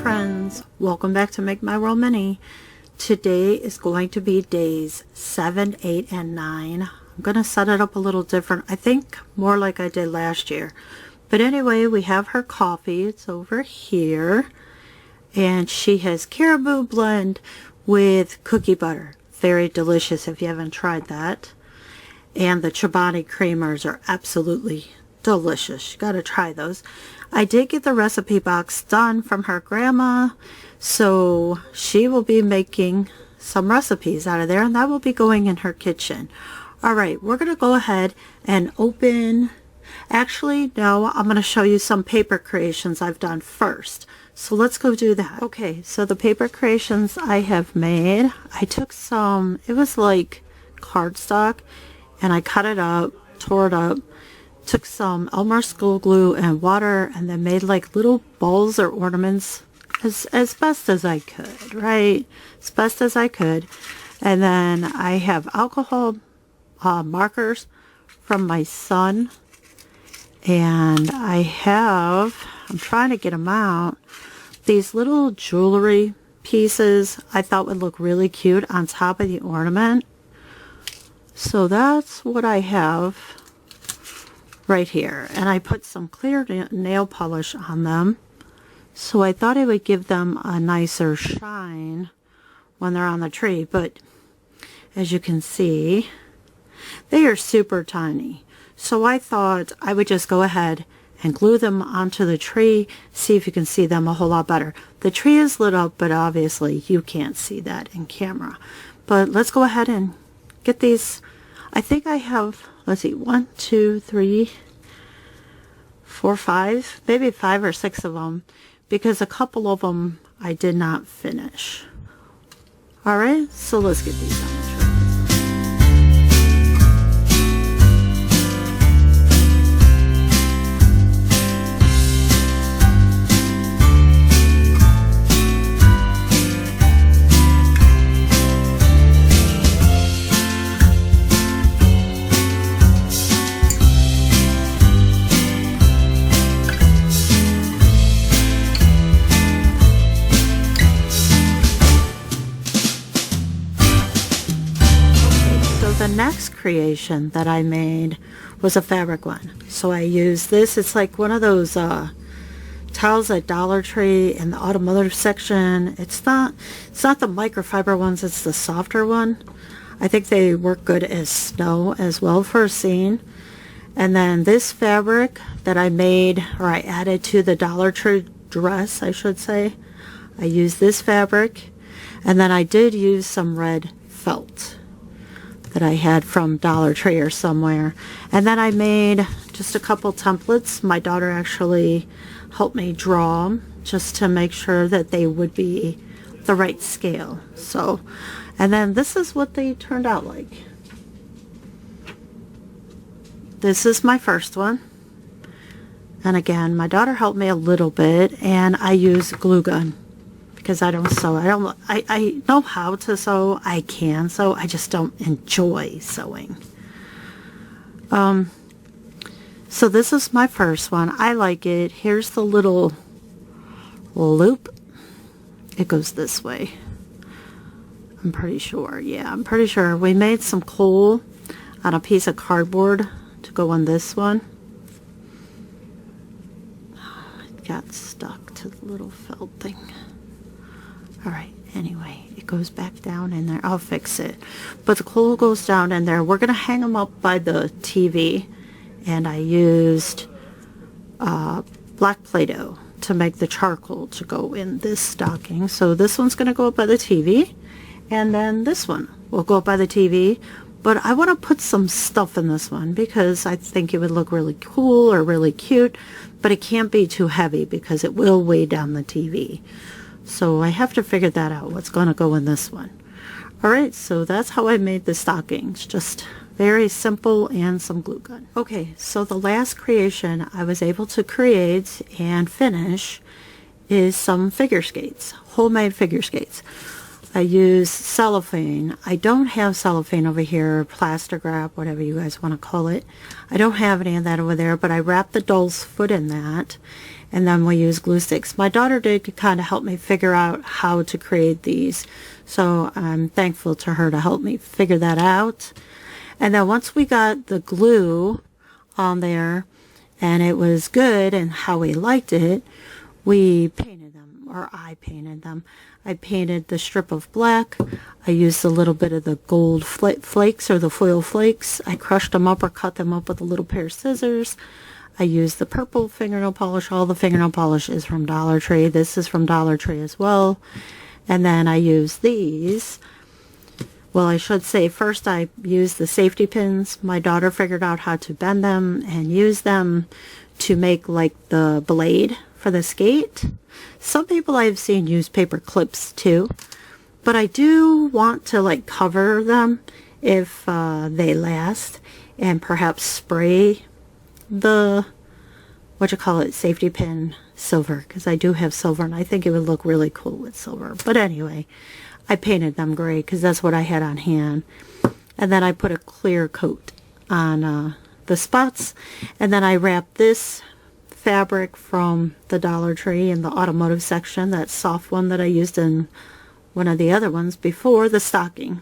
friends, welcome back to Make My World Mini. Today is going to be days 7, 8, and 9. I'm going to set it up a little different. I think more like I did last year. But anyway, we have her coffee. It's over here. And she has caribou blend with cookie butter. Very delicious if you haven't tried that. And the Chobani creamers are absolutely delicious. You got to try those. I did get the recipe box done from her grandma, so she will be making some recipes out of there, and that will be going in her kitchen. Alright, we're going to go ahead and open. Actually, no, I'm going to show you some paper creations I've done first. So let's go do that. Okay, so the paper creations I have made, I took some, it was like cardstock, and I cut it up, tore it up, took some Elmer school glue and water, and then made like little balls or ornaments as best as I could, right? As best as I could. And then I have alcohol markers from my son. And I'm trying to get them out, these little jewelry pieces I thought would look really cute on top of the ornament. So that's what I have right here, and I put some clear nail polish on them, so I thought it would give them a nicer shine when they're on the tree. But as you can see, they are super tiny, so I thought I would just go ahead and glue them onto the tree, see if you can see them a whole lot better. The tree is lit up, but obviously you can't see that in camera. But let's go ahead and get these. I think I have, let's see, 1, 2, 3, 4, 5, maybe 5 or 6 of them, because a couple of them I did not finish. Alright, so let's get these on the tray. The next creation that I made was a fabric one. So I used this. It's like one of those towels at Dollar Tree in the automotive section. It's not the microfiber ones, it's the softer one. I think they work good as snow as well for a scene. And then this fabric that I made, or I added to the Dollar Tree dress, I should say. I used this fabric, and then I did use some red felt that I had from Dollar Tree or somewhere. And then I made just a couple templates. My daughter actually helped me draw them just to make sure that they would be the right scale. So, and then this is what they turned out like. This is my first one. And again, my daughter helped me a little bit, and I used glue gun. Because I don't sew. I know how to sew. I can sew. I just don't enjoy sewing. So this is my first one. I like it. Here's the little loop. It goes this way. I'm pretty sure. Yeah, I'm pretty sure. We made some coal on a piece of cardboard to go on this one. It got stuck to the little felt thing. Alright, anyway, it goes back down in there. I'll fix it. But the coal goes down in there. We're going to hang them up by the TV. And I used black play-doh to make the charcoal to go in this stocking. So this one's going to go up by the TV. And then this one will go up by the TV. But I want to put some stuff in this one because I think it would look really cool or really cute. But it can't be too heavy because it will weigh down the TV. So I have to figure that out, what's going to go in this one. Alright, so that's how I made the stockings. Just very simple and some glue gun. Okay, so the last creation I was able to create and finish is some figure skates. Homemade figure skates. I use cellophane. I don't have cellophane over here, plastic wrap, whatever you guys want to call it. I don't have any of that over there, but I wrap the doll's foot in that, and then we use glue sticks. My daughter did kind of help me figure out how to create these, so I'm thankful to her to help me figure that out. And then once we got the glue on there, and it was good and how we liked it, we painted them, or I painted them. I painted the strip of black. I used a little bit of the gold flakes or the foil flakes. I crushed them up or cut them up with a little pair of scissors. I used the purple fingernail polish. All the fingernail polish is from Dollar Tree. This is from Dollar Tree as well. And then I used these. Well, I should say first I used the safety pins. My daughter figured out how to bend them and use them to make like the blade for the skate. Some people I've seen use paper clips too, but I do want to like cover them if they last, and perhaps spray the safety pin silver, because I do have silver and I think it would look really cool with silver. But anyway, I painted them gray because that's what I had on hand, and then I put a clear coat on the spots, and then I wrapped this fabric from the Dollar Tree in the automotive section, that soft one that I used in one of the other ones before, the stocking.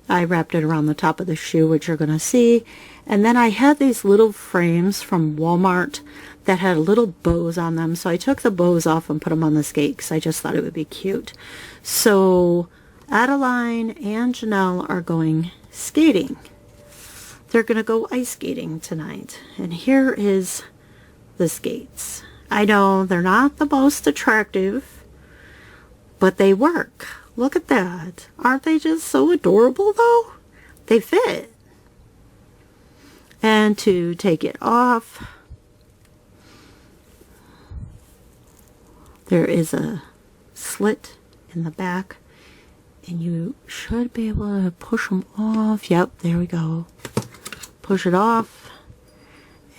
I wrapped it around the top of the shoe, which you're going to see. And then I had these little frames from Walmart that had little bows on them, so I took the bows off and put them on the skate because I just thought it would be cute. So Adeline and Janelle are going skating. They're going to go ice skating tonight. And here is the skates. I know they're not the most attractive, but they work. Look at that. Aren't they just so adorable though? They fit. And to take it off, there is a slit in the back, and you should be able to push them off. Yep, there we go. Push it off.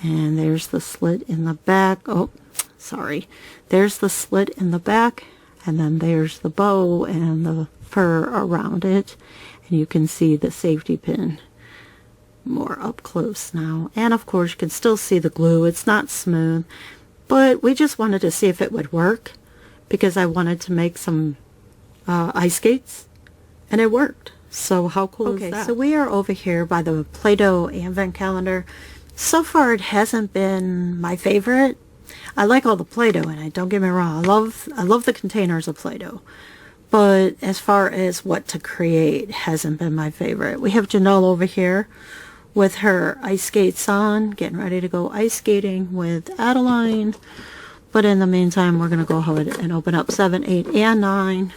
And there's the slit in the back. Oh, sorry. There's the slit in the back, and then there's the bow and the fur around it. And you can see the safety pin more up close now. And of course, you can still see the glue. It's not smooth, but we just wanted to see if it would work because I wanted to make some ice skates, and it worked. So how cool is that? Okay, so we are over here by the Play-Doh advent calendar. So far, it hasn't been my favorite. I like all the Play-Doh in it, don't get me wrong. I love the containers of Play-Doh. But as far as what to create, hasn't been my favorite. We have Janelle over here with her ice skates on, getting ready to go ice skating with Adeline. But in the meantime, we're going to go ahead and open up 7, 8, and 9.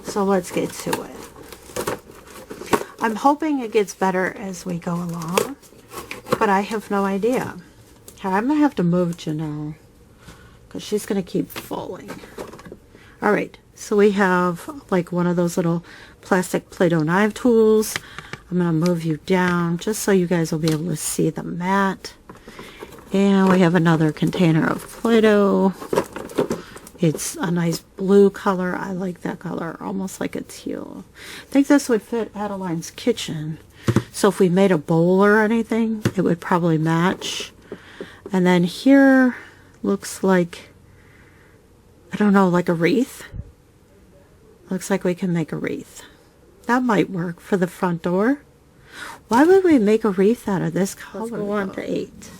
So let's get to it. I'm hoping it gets better as we go along, but I have no idea. I'm going to have to move Janelle because she's going to keep falling. Alright, so we have like one of those little plastic Play-Doh knife tools. I'm going to move you down just so you guys will be able to see the mat. And we have another container of Play-Doh. It's a nice blue color. I like that color, almost like a teal. I think this would fit Adeline's kitchen. So if we made a bowl or anything, it would probably match. And then here looks like, I don't know, like a wreath. Looks like we can make a wreath. That might work for the front door. Why would we make a wreath out of this color? Let's go on to 8.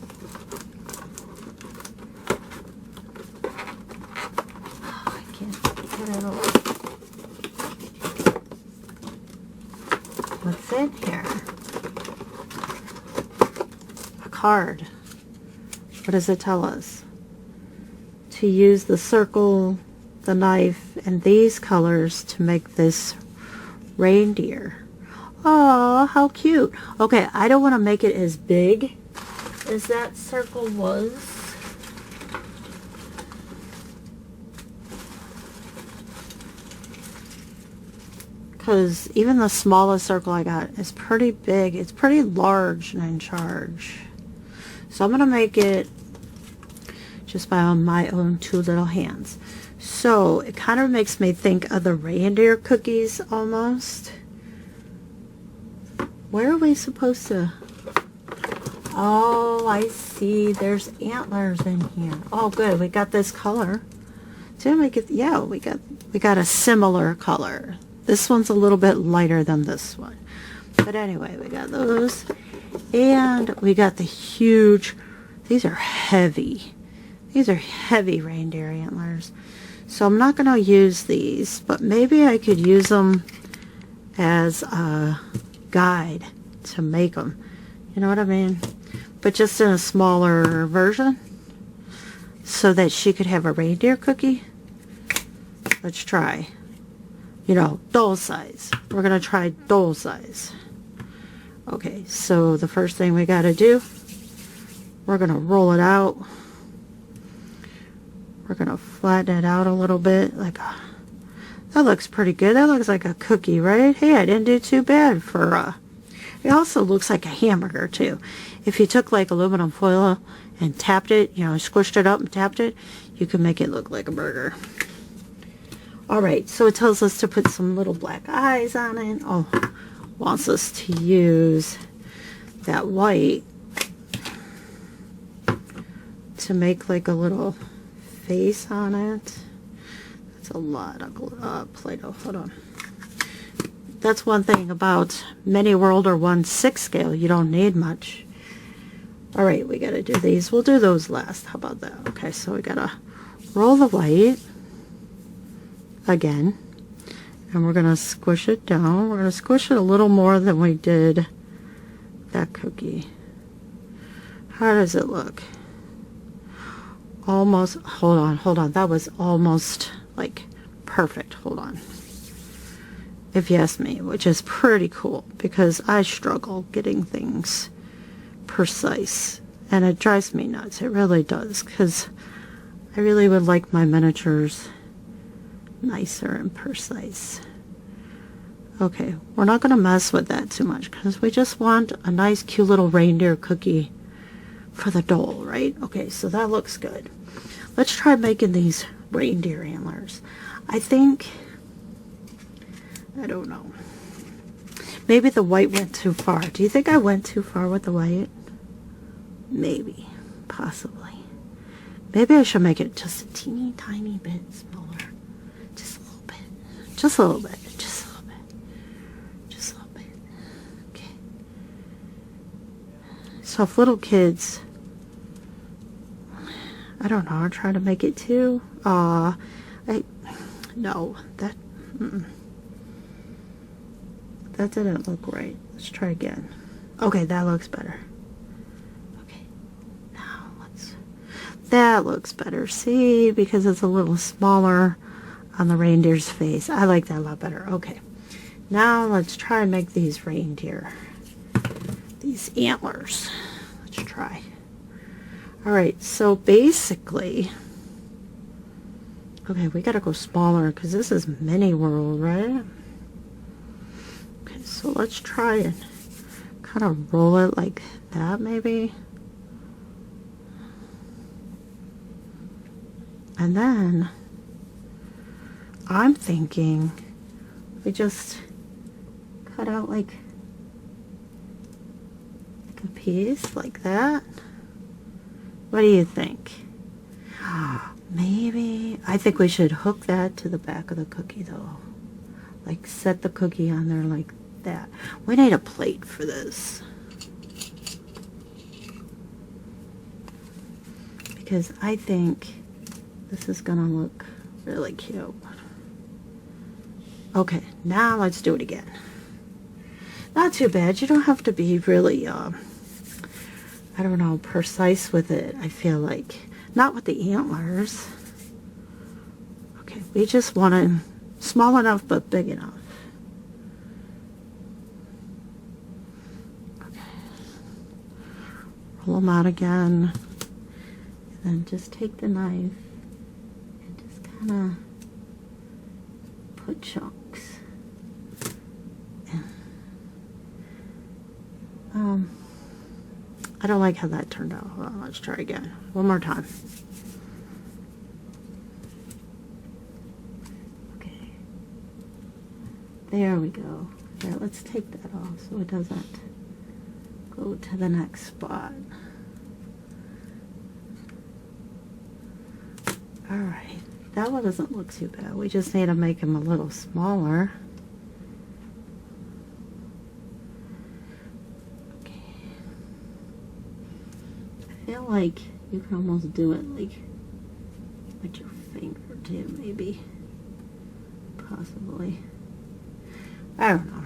I can't get it over. What's in here? A card. What does it tell us? To use the circle, the knife, and these colors to make this reindeer. Oh, how cute. Okay, I don't want to make it as big as that circle was. Because even the smallest circle I got is pretty big. It's pretty large and in charge. So I'm going to make it just by my own 2 little hands. So it kind of makes me think of the reindeer cookies almost. Where are we supposed to? Oh, I see. There's antlers in here. Oh, good. We got this color. Didn't we get? Yeah, we got a similar color. This one's a little bit lighter than this one. But anyway, we got those. And we got the huge, these are heavy. These are heavy reindeer antlers. So I'm not going to use these, but maybe I could use them as a guide to make them. You know what I mean? But just in a smaller version so that she could have a reindeer cookie. Let's try. You know, doll size. We're going to try doll size. Okay, so the first thing we got to do, we're going to roll it out. We're going to flatten it out a little bit. That looks pretty good. That looks like a cookie, right? Hey, I didn't do too bad for, it also looks like a hamburger, too. If you took, like, aluminum foil and tapped it, you know, squished it up and tapped it, you can make it look like a burger. Alright, so it tells us to put some little black eyes on it. Oh, wants us to use that white to make like a little face on it. That's a lot of Play-Doh. Hold on. That's one thing about Mini World or 1/6 scale. You don't need much. Alright, we gotta do these. We'll do those last. How about that? Okay, so we gotta roll the white again. And we're going to squish it down. We're going to squish it a little more than we did that cookie. How does it look? Almost, hold on. That was almost like perfect. Hold on. If you ask me, which is pretty cool because I struggle getting things precise. And it drives me nuts. It really does because I really would like my miniatures nicer and precise. Okay, we're not going to mess with that too much because we just want a nice cute little reindeer cookie for the doll, right? Okay, so that looks good. Let's try making these reindeer antlers. I don't know. Maybe the white went too far. Do you think I went too far with the white? Maybe. Possibly. Maybe I should make it just a teeny tiny bit smaller. Just a little bit. Just a little bit. Just a little bit. Okay. So if little kids, I don't know, are trying to make it too. No, that didn't look right. Let's try again. Okay, that looks better. Okay. Now that looks better. See, because it's a little smaller on the reindeer's face. I like that a lot better. Okay. Now let's try and make these reindeer. These antlers. Let's try. Alright, so basically, okay, we gotta go smaller because this is Mini World, right? Okay, so let's try and kind of roll it like that maybe. And then I'm thinking we just cut out like a piece like that. What do you think? Maybe I think we should hook that to the back of the cookie though. Like set the cookie on there like that. We need a plate for this. Because I think this is gonna look really cute. Okay, now let's do it again. Not too bad. You don't have to be really, I don't know, precise with it, I feel like. Not with the antlers. Okay, we just want it small enough but big enough. Okay. Roll them out again. And then just take the knife and just kind of put chunks. I don't like how that turned out. Hold on, let's try again. One more time. There we go. Here, let's take that off so it doesn't go to the next spot. Alright, that one doesn't look too bad. We just need to make him a little smaller. Okay. I feel like you can almost do it like with your finger too, maybe. Possibly. I don't know.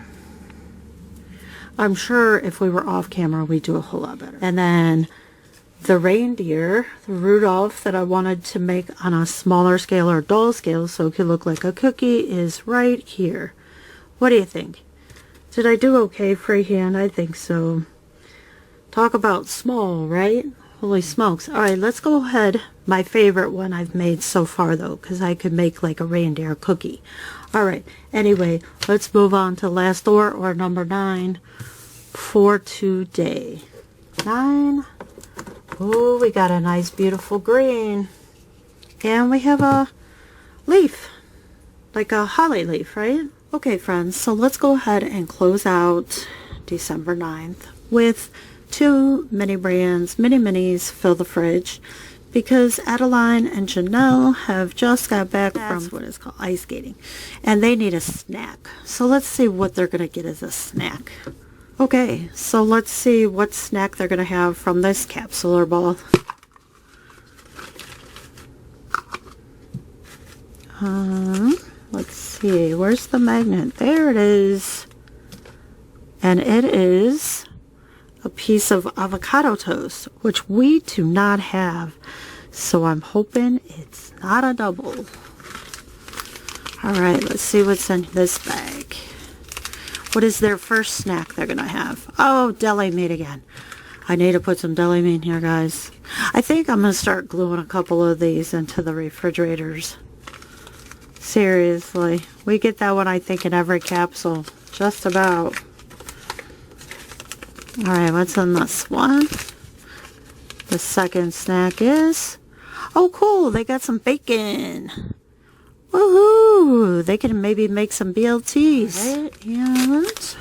I'm sure if we were off camera, we'd do a whole lot better. And then the reindeer, the Rudolph that I wanted to make on a smaller scale or doll scale so it could look like a cookie is right here. What do you think? Did I do okay freehand? I think so. Talk about small, right? Holy smokes. Alright, let's go ahead. My favorite one I've made so far though, because I could make like a reindeer cookie. Alright, anyway, let's move on to last or number 9 for today. 9. Oh, we got a nice beautiful green. And we have a leaf, like a holly leaf, right? Okay friends, so let's go ahead and close out December 9th with 2 mini brands, mini minis, fill the fridge, because Adeline and Janelle have just got back from what is called ice skating, and they need a snack. So let's see what they're going to get as a snack. Okay, so let's see what snack they're going to have from this capsular ball. Let's see, where's the magnet? There it is. And it is a piece of avocado toast, which we do not have. So I'm hoping it's not a double. Alright, let's see what's in this bag. What is their first snack they're going to have? Oh, deli meat again. I need to put some deli meat in here, guys. I think I'm going to start gluing a couple of these into the refrigerators. Seriously. We get that one, I think, in every capsule. Just about. Alright, what's in this one? The second snack is... Oh, cool! They got some bacon! Woohoo! They can maybe make some BLTs. Right, and...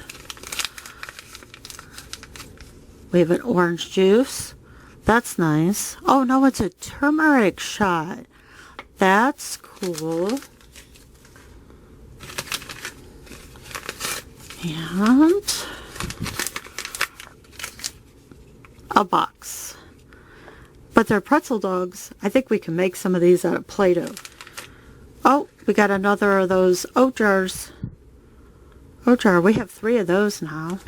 we have an orange juice. That's nice. Oh, no, it's a turmeric shot. That's cool. And... a box. But they're pretzel dogs. I think we can make some of these out of Play-Doh. Oh, we got another of those oat jars. Oat jar. We have 3 of those now.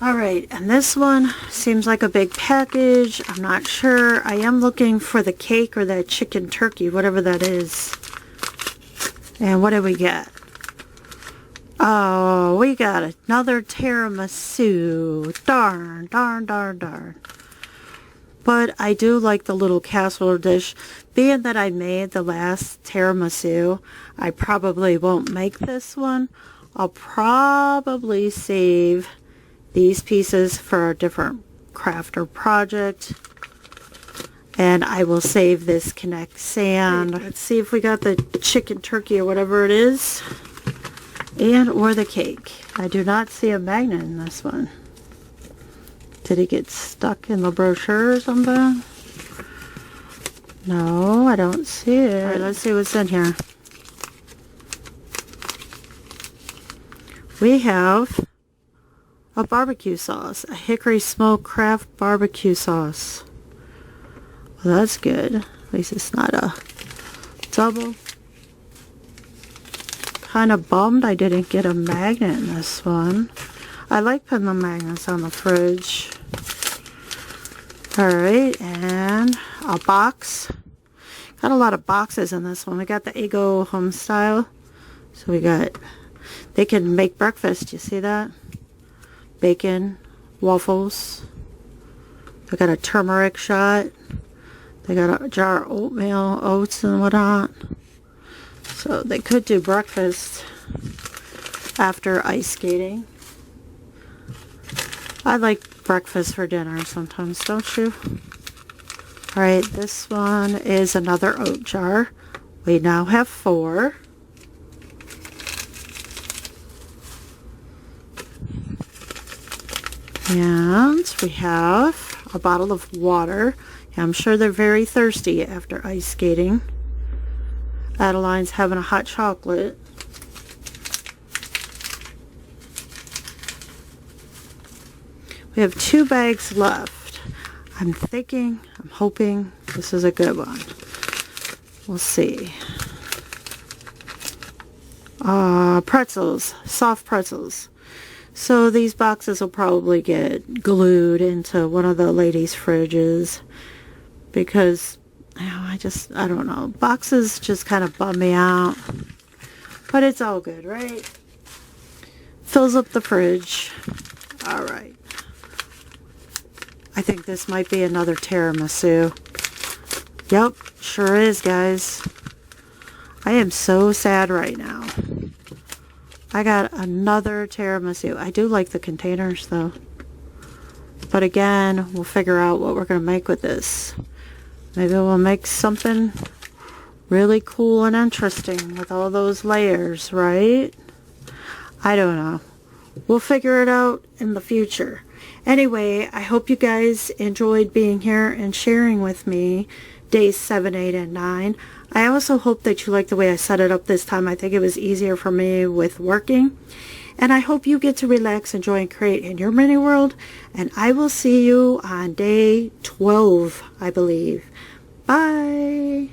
Alright, and this one seems like a big package. I'm not sure. I am looking for the cake or that chicken turkey, whatever that is. And what did we get? Oh, we got another tiramisu. Darn, darn, darn, darn. But I do like the little casserole dish. Being that I made the last tiramisu, I probably won't make this one. I'll probably save these pieces for a different craft or project. And I will save this Connect Sand. Let's see if we got the chicken turkey or whatever it is. And or the cake. I do not see a magnet in this one. Did it get stuck in the brochure or something? No, I don't see it. Alright, let's see what's in here. We have a barbecue sauce. A hickory smoked craft barbecue sauce. Well, that's good. At least it's not a double. Kind of bummed I didn't get a magnet in this one. I like putting the magnets on the fridge. Alright, and a box. Got a lot of boxes in this one. We got the Eggo home style. So we got, they can make breakfast. You see that? Bacon, waffles. They got a turmeric shot. They got a jar of oatmeal, oats and whatnot. So they could do breakfast after ice skating. I like breakfast for dinner sometimes, don't you? Alright, this one is another oat jar. We now have 4. And we have a bottle of water. I'm sure they're very thirsty after ice skating. Adeline's having a hot chocolate. We have 2 bags left. I'm hoping this is a good one. We'll see. Pretzels, soft pretzels. So these boxes will probably get glued into one of the ladies' fridges because I don't know. Boxes just kind of bum me out. But it's all good, right? Fills up the fridge. All right. I think this might be another tiramisu. Yep, sure is, guys. I am so sad right now. I got another tiramisu. I do like the containers, though. But again, we'll figure out what we're going to make with this. Maybe we'll make something really cool and interesting with all those layers, right? I don't know. We'll figure it out in the future. Anyway, I hope you guys enjoyed being here and sharing with me days 7, 8, and 9. I also hope that you like the way I set it up this time. I think it was easier for me with working. And I hope you get to relax, enjoy, and create in your mini world. And I will see you on day 12, I believe. Bye!